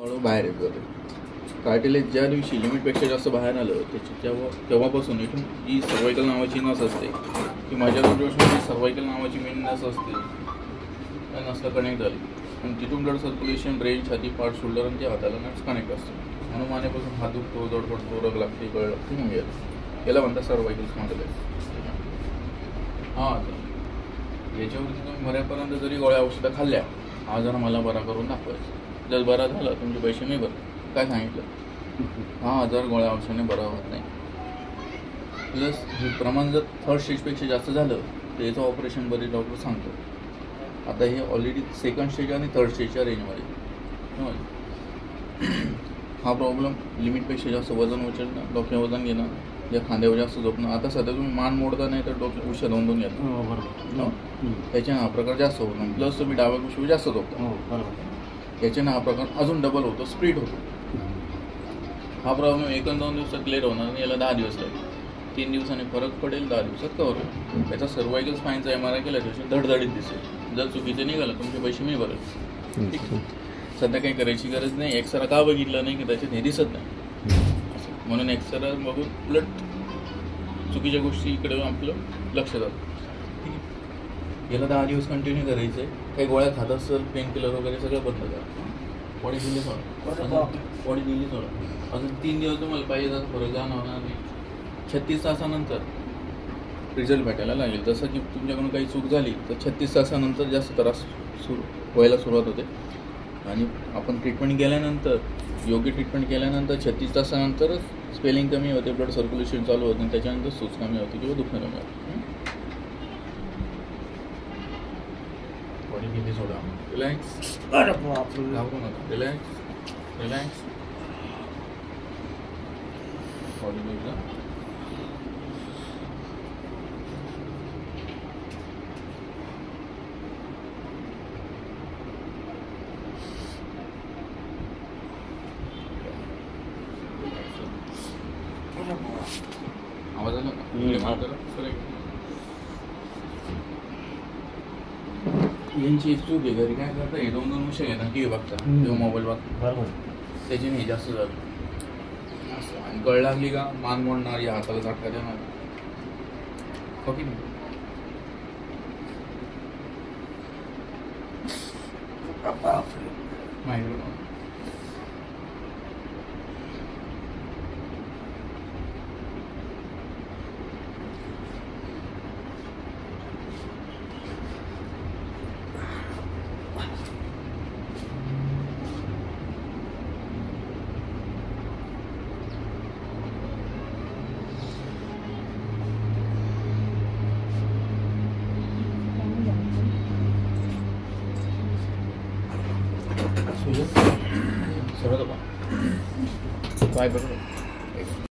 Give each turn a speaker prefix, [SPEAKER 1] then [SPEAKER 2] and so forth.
[SPEAKER 1] बाहेर येत जाते. कार्टिलेज ज्या दिवशी लिमिटपेक्षा जास्त बाहेर आलं तेव्हापासून इथून जी सर्वायकल नावाची नस असते ती माझ्या जोशमध्ये सर्वायकल नावाची मेन नस असते त्या नसला कनेक्ट झाली आणि तिथून ब्लड सर्क्युलेशन ब्रेन छाती पाठ शोल्डर आणि त्या हाताला नट्स कनेक्ट असते. म्हणून मानेपासून हात दुखतो, जड पडतो, रग लागते, कळ लागते, मग याला म्हणतात सर्वायकल स्पॉन्डिलायटिस. हां, याच्यावरती तुम्ही मरेपर्यंत जरी गोळ्या औषधं खाल्ल्या आजार मला बरा करून दाखवायचं. जर बरा झाला तुमचे पैसे मी भरतो. काय सांगितलं? हा आजार गोळ्या औषधाने बरा होत नाही. प्लस हे प्रमाण जर थर्ड स्टेजपेक्षा जास्त झालं तर याचं ऑपरेशन बरेच डॉक्टर सांगतो. आता हे ऑलरेडी सेकंड स्टेज आणि थर्ड स्टेजच्या रेंजमध्ये. हा प्रॉब्लेम लिमिटपेक्षा जास्त वजन उचलणं, डोक्या वजन घेणं, या खांद्यावर जास्त झोपणं. आता सध्या तुम्ही मान मोडता नाही तर डोक्या उशा दोन घेता, त्याच्याने हा प्रकार जास्त होतो. प्लस तुम्ही डाव्या कुशीवर जास्त झोपता, याच्याने हा प्रकार अजून डबल होतो, स्प्लिट होतो. हा प्रॉब्लेम 1-2 दिवसात क्लिअर होणार आणि याला 10 दिवस लागेल. 3 दिवसांनी फरक पडेल, 10 दिवसात कव्हर होईल. त्याचा सर्वायकल स्पाईनचा MRI केला दिवशी धडधडीत दिसेल. जर चुकीचं निघालं तुमचे पैसे मी भरेल. ठीक आहे, सध्या काही करायची गरज नाही. एक्सरा का बघितलं नाही की त्याच्यात हे दिसत नाही, म्हणून एक्सरा बघून उलट चुकीच्या गोष्टी इकडे आपलं लक्ष जातं. ठीक आहे, याला 10 दिवस कंटिन्यू करायचं आहे. काही गोळ्या खात असेल, पेन किलर वगैरे सगळं बंद करा. बॉडी दिली सोडा, बॉडी दिली सोडा. अजून 3 दिवस तुम्हाला पाहिजे तर फरक जाणवणार नाही. 36 तासानंतर रिझल्ट भेटायला लागेल. जसं की तुमच्याकडून काही चूक झाली तर 36 तासानंतर जास्त त्रास व्हायला सुरुवात होते आणि आपण ट्रीटमेंट केल्यानंतर, योग्य ट्रीटमेंट केल्यानंतर 36 तासानंतरच स्पेलिंग कमी होते, ब्लड सर्क्युलेशन चालू होते आणि त्याच्यानंतर सूज कमी होते किंवा दुखणं कमी होते. बॉडी किती सोडा, रिलॅक्स, घाबरू नका, रिलॅक्स रिलॅक्स. बॉडी बघा, आवाज आला का? यांची एक चूक आहे, घरी काय करता, हे 2-2 विषय घेतात, TV बघता किंवा मोबाईल बघता, त्याच्याने हे जास्त झालं. असं आणि कळ लागली का मान मोडणार, या हाताला झटका देणार. हो की नाही? माहिती सरळ बाय बरोबर.